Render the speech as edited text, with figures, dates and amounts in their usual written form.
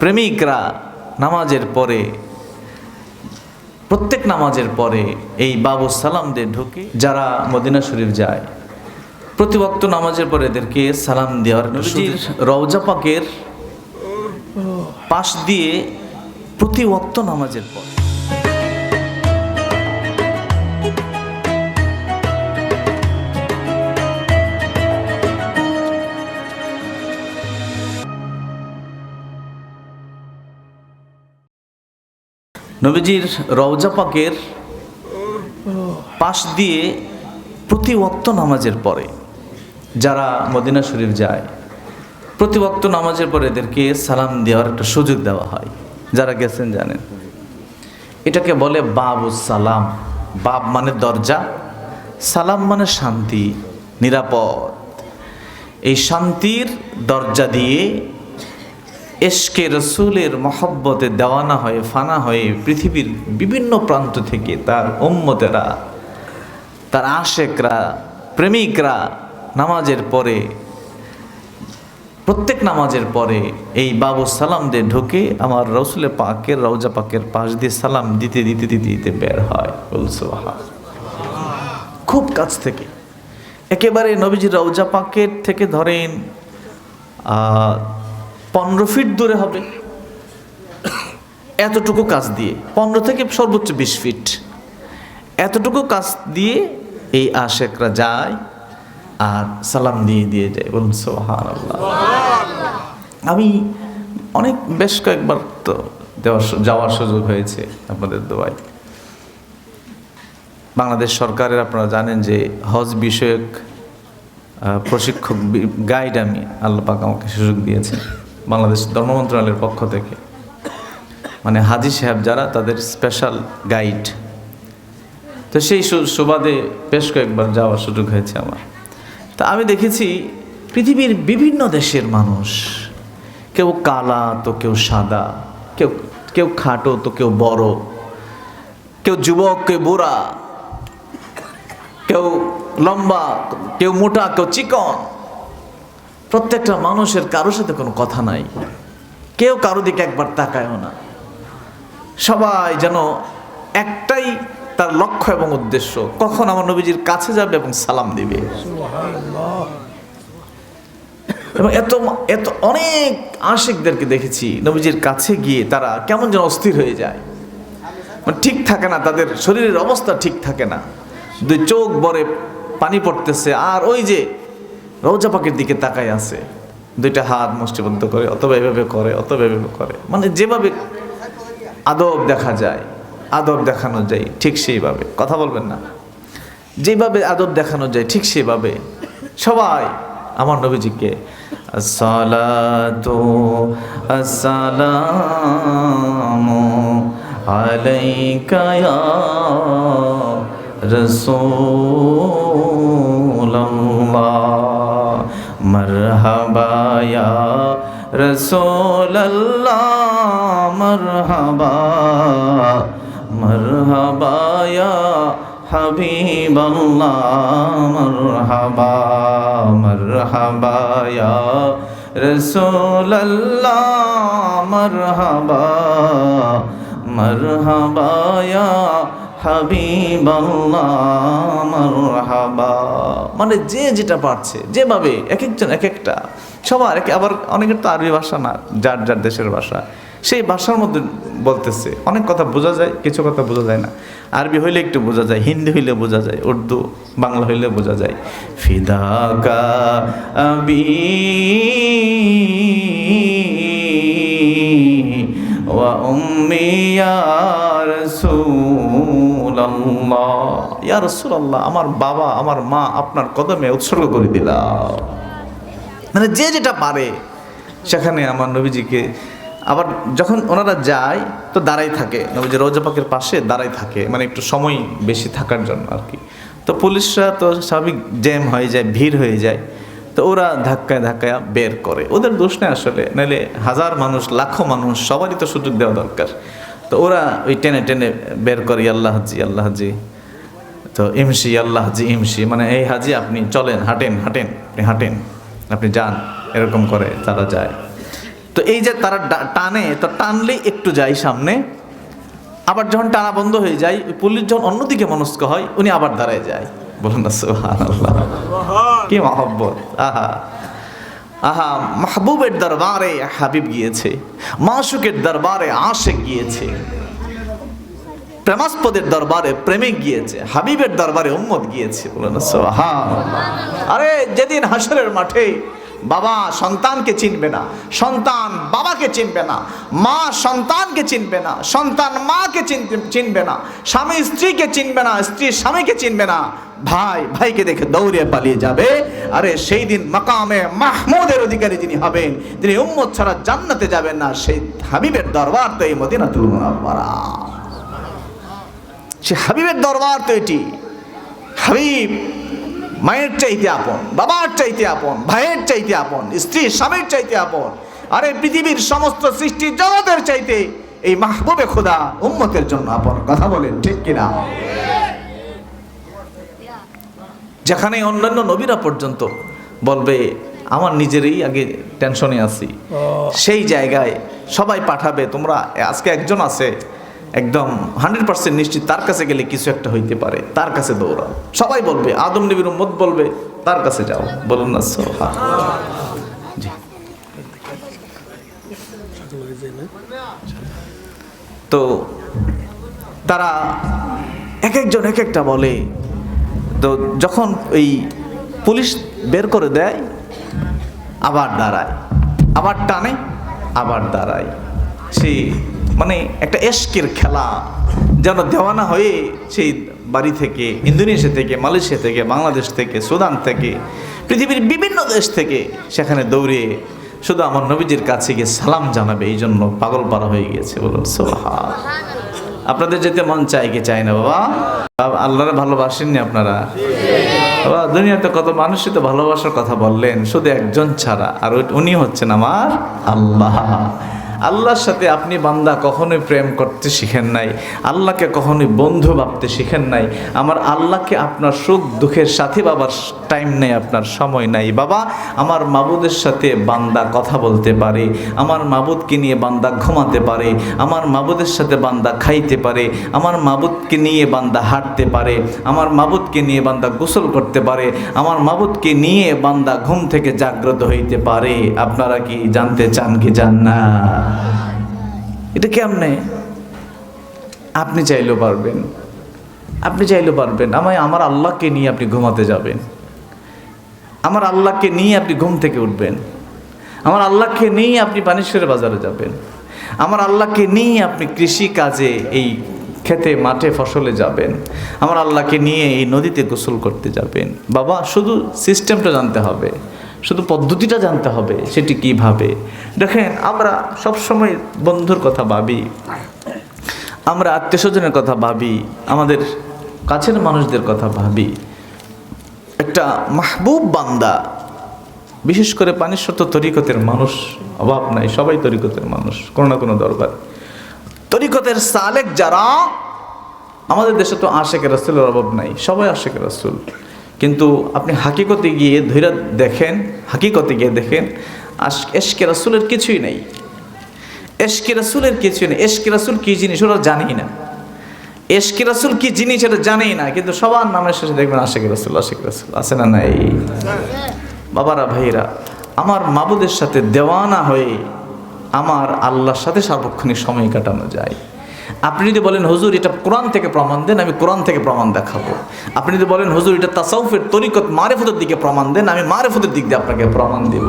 প্রেমিকরা নামাজের পরে, প্রত্যেক নামাজের পরে এই বাবু সালাম দিয়ে ঢুকে যারা মদিনা শরীফ যায়, প্রতি ওয়াক্ত নামাজের পরে এদেরকে সালাম দেওয়ার, নবীজির রওজা পাকের পাশ দিয়ে প্রতি ওয়াক্ত নামাজের পর নবীজির রওজা পাকের পাশ দিয়ে প্রতি ওয়াক্ত নামাজের পরে যারা মদিনা শরীফ যায়, প্রতি ওয়াক্ত নামাজের পরে এদেরকে সালাম দেওয়ার একটা সুযোগ দেওয়া হয়। যারা গেছেন জানেন, এটাকে বলে বাবুস সালাম। বাব মানে দরজা, সালাম মানে শান্তি, নিরাপদ। এই শান্তির দরজা দিয়ে এশকে রসুলের মহব্বতে দেওয়ানা হয়ে ফানা হয়ে পৃথিবীর বিভিন্ন প্রান্ত থেকে তার উম্মতেরা, তার আশেকরা, প্রেমিকরা নামাজের পরে, প্রত্যেক নামাজের পরে এই বাবু সালাম দিয়ে ঢুকে আমার রসুলের পাকের রওজা পাকের পাশ দিয়ে সালাম দিতে দিতে দিতে দিতে বের হয়। খুব কাছ থেকে, একেবারে নবীজির রওজা পাকের থেকে ধরেন 15 ফিট দূরে হবে, এতটুকু কাছ দিয়ে, 15 থেকে সর্বোচ্চ 20 ফিট, এতটুকু কাছ দিয়ে এই আশেকরা যায় আর সালাম দিয়ে দিয়ে যায়। বলুন সুবহানাল্লাহ। আমি বেশ কয়েকবার তো যাওয়ার সুযোগ হয়েছে আপনাদের দোয়ায়। বাংলাদেশ সরকারের আপনারা জানেন যে হজ বিষয়ক প্রশিক্ষক গাইড আমি আল্লাহ পাক আমাকে সুযোগ দিয়েছেন বাংলাদেশ ধর্ম মন্ত্রণালয়ের পক্ষ থেকে, মানে হাজি সাহেব যারা, তাদের স্পেশাল গাইড। তো সেই সুবাদে বেশ কয়েকবার যাওয়ার সুযোগ হয়েছে আমার। তা আমি দেখেছি পৃথিবীর বিভিন্ন দেশের মানুষ, কেউ কালা তো কেউ সাদা, কেউ খাটো তো কেউ বড়, কেউ যুবক কেউ বুড়া, কেউ লম্বা কেউ মোটা কেউ চিকন, প্রত্যেকটা মানুষের কারোর সাথে কোনো কথা নাই, কেউ কারো দিকে একবার তাকায়ও না। সবাই যেন একটাই তার লক্ষ্য এবং উদ্দেশ্য, কখন আমার নবীজির কাছে যাবে এবং সালাম দিবে। এবং এত অনেক আশিকদেরকে দেখেছি নবীজির কাছে গিয়ে তারা কেমন যেন অস্থির হয়ে যায়, মানে ঠিক থাকে না, তাদের শরীরের অবস্থা ঠিক থাকে না, দুই চোখ ভরে পানি পড়তেছে, আর ওই যে রওজা পাকের দিকে তাকায় আছে, দুইটা হাত মুষ্টিবদ্ধ করে, অথবা এভাবে করে, অথবা এভাবে করে, মানে যেভাবে আদব দেখা যায়, আদব দেখানো যায় ঠিক সেইভাবে, কথা বলবেন না, যেভাবে আদব দেখানো যায় ঠিক সেইভাবে সবাই আমার নবীজিকে আসসালাতু আসসালামু আলাইকা ইয়া রাসূলুল্লাহ, মারহাবা ইয়া রাসূলুল্লাহ, মারহাবা মারহাবা ইয়া হাবিবাল্লাহ, মারহাবা মারহাবা ইয়া রাসূলুল্লাহ, মারহাবা মারহাবা ইয়া হাবিবাল্লাহ, মারহাবা। মানে যে যেটা পারছে, যেভাবে এক একজন এক একটা, সবার আবার অনেকের তো আরবি ভাষা না, যার যার দেশের ভাষা, সেই ভাষার মধ্যে বলতেছে। অনেক কথা বোঝা যায়, কিছু কথা বোঝা যায় না। আরবি হইলে একটু বোঝা যায়, হিন্দি হইলে বোঝা যায়, উর্দু বাংলা হইলে বোঝা যায়। ফিদাকা আবি ওয়া উম্মি ইয়া রাসূলুল্লাহ, ইয়া রাসূলুল্লাহ, আমার বাবা আমার মা আপনার কদমে উৎসর্গ করে দিলাম। মানে যে যেটা পারে সেখানে আমার নবীজিকে। আবার যখন ওনারা যায় তো দাঁড়াই থাকে, নবীজি রওজা পাকের পাশে দাঁড়াই থাকে, মানে একটু সময় বেশি থাকার জন্য আর কি। তো পুলিশরা তো স্বাভাবিক জ্যাম হয়ে যায়, ভিড় হয়ে যায়, তো ওরা ধাক্কায় ধাক্কায় বের করে। ওদের দোষ নেই আসলে, নাহলে হাজার মানুষ লাখো মানুষ সবারই তো সুযোগ দেওয়া দরকার। তো ওরা ওই টেনে টেনে বের করে, আল্লাহ হাজি আল্লাহ হাজি, তো ইমসি আল্লাহ হাজি ইমসি, মানে এই হাজি আপনি চলেন, হাঁটেন হাঁটেন, আপনি হাঁটেন, আপনি যান, এরকম করে তারা যায়। তো এই যে তারা টানে, তো টানলেই একটু যায় সামনে, আবার যখন টানা বন্ধ হয়ে যায়, ওই পুলিশ যখন অন্যদিকে মনস্ক হয়, উনি আবার দাঁড়ায় যায়। বলুন না সুবহানাল্লাহ, কি মহব্বত! আহা আহা, মাহবুবের দরবারে হাবিব গিয়েছে, মাশুকের দরবারে আশিক গিয়েছে, প্রেমাস্পদের দরবারে প্রেমিক গিয়েছে, হাবিবের দরবারে উম্মত গিয়েছে। বলুন না সুবহানাল্লাহ। আরে যেদিন হাসরের মাঠে বাবা সন্তানকে চিনবে না, সন্তান বাবাকে চিনবে না, মা সন্তানকে চিনবে না, সন্তান মাকে চিনবে না, স্বামী স্ত্রীকে চিনবে না, স্ত্রী স্বামীকে চিনবে না, ভাই ভাইকে দেখে দৌড়ে পালিয়ে যাবে। আরে সেই দিন মাকামে মাহমুদের অধিকারী যিনি হবেন, তিনি উম্মত ছাড়া জান্নাতে যাবেন না, সেই হাবিবের দরবার তো এই মদিনাতুল মুনাওয়ারা। সে হাবিবের দরবার তো এটি। হাবিব মায়ের চাইতে আপন, বাবার চাইতে আপন, ভাইয়ের চাইতে আপন, স্ত্রী স্বামীর চাইতে আপন। আরে পৃথিবীর সমস্ত সৃষ্টি জগতের চাইতে এই মাহবুবে খোদা উম্মতের জন্য আপন। কথা বলেন ঠিক কিনা? যেখানে অন্যান্য নবীরা পর্যন্ত বলবে আমার নিজেরই আগে টেনশনে আছি, সেই জায়গায় সবাই পাঠাবে, তোমরা আজকে একজন আছে একদম 100% নিশ্চিত, তার কাছে গেলে কিছু একটা হইতে পারে, তার কাছে দৌড়াও। সবাই বলবে, আদম নবীর উম্মত বলবে তার কাছে যাও। বলুন না সুবহানাল্লাহ। জি, তো তারা এক একজন এক একটা বলে। তো যখন ওই পুলিশ বের করে দেয়, আবার দাঁড়ায়, আবার টানে, আবার দাঁড়ায়। সেই মানে একটা এশকের খেলা, যেন দেওয়ানা হয়ে সেই বাড়ি থেকে, ইন্দোনেশিয়া থেকে, মালয়েশিয়া থেকে, বাংলাদেশ থেকে, সুদান থেকে, পৃথিবীর বিভিন্ন দেশ থেকে সেখানে দৌড়ে শুধু আমার নবীজির কাছে গিয়ে সালাম জানাবে, এই জন্য পাগল পারা হয়ে গিয়েছে। বলুন সুবহানাল্লাহ। আপনাদের যেতে মন চায় কি চায় না বাবা? আল্লাহরে ভালোবাসেননি আপনারা? বাবা, দুনিয়াতে কত মানুষই তো ভালোবাসার কথা বললেন, শুধু একজন ছাড়া, আর উনি হচ্ছেন আমার আল্লাহ। আল্লাহর সাথে আপনি বান্দা কখনোই প্রেম করতে শিখেন নাই, আল্লাহকে কখনোই বন্ধু ভাবতে শিখেন নাই। আমার আল্লাহকে আপনার সুখ দুঃখের সাথে বাবার টাইম নেই, আপনার সময় নাই। বাবা, আমার মাবুদের সাথে বান্দা কথা বলতে পারে, আমার মাবুদকে নিয়ে বান্দা ঘুমাতে পারে, আমার মাবুদের সাথে বান্দা খাইতে পারে, আমার মাবুদকে নিয়ে বান্দা হাঁটতে পারে, আমার মাবুদকে নিয়ে বান্দা গোসল করতে পারে, আমার মাবুদকে নিয়ে বান্দা ঘুম থেকে জাগ্রত হইতে পারে। আপনারা কি জানতে চান কি চান না? এটা কেমনে? আপনি চাইলেও পারবেন, আপনি চাইলেও পারবেন। আমার আল্লাহকে নিয়ে আপনি ঘুমাতে যাবেন, আমার আল্লাহকে নিয়ে আপনি ঘুম থেকে উঠবেন, আমার আল্লাহকে নিয়ে আপনি বানেশ্বরের বাজারে যাবেন, আমার আল্লাহকে নিয়ে আপনি কৃষি কাজে এই খেতে মাঠে ফসলে যাবেন, আমার আল্লাহকে নিয়ে এই নদীতে গোসল করতে যাবেন। বাবা, শুধু সিস্টেমটা জানতে হবে, শুধু পদ্ধতিটা জানতে হবে, সেটি কিভাবে। দেখেন, আমরা সবসময় বন্ধুর কথা ভাবি, আমরা আত্মীয় স্বজনের কথা ভাবি, আমাদের কাছের মানুষদের কথা ভাবি। একটা মাহবুব বান্দা, বিশেষ করে পানিশত তরিকতের মানুষ অভাব নাই, সবাই তরিকতের মানুষ, কোনো না কোনো দরবার। তরিকতের সালেক যারা, আমাদের দেশে তো আশেকের রাসূলের অভাব নাই, সবাই আশেকের রাসূল। কিন্তু আপনি হাকিকতে গিয়ে ধৈর্য দেখেন, হাকিকতে গিয়ে দেখেন, এশকে রাসূলের কিছুই নেই, এশকে রাসূলের কিছুই নেই। এশকে রাসূল কি জিনিস ওরা জানেই না, এশকে রাসূল কি জিনিস এটা জানেই না, কিন্তু সবার নামের শেষে দেখবেন আশেকে রাসূল, আশেকে রাসূল। আছে না নাই? বাবারা, ভাইরা, আমার মাবুদের সাথে দেওয়ানা হয়ে আমার আল্লাহর সাথে সার্বক্ষণিক সময় কাটানো যায়। আপনি যদি বলেন হুজুর এটা কোরআন থেকে প্রমাণ দেন, আমি কোরআন থেকে প্রমাণ দেখাবো। আপনি যদি বলেন হুজুর এটা তাসাউফের তরিকত মারিফতের দিকে প্রমাণ দেন, আমি মারিফতের দিক দিয়ে আপনাকে প্রমাণ দেব।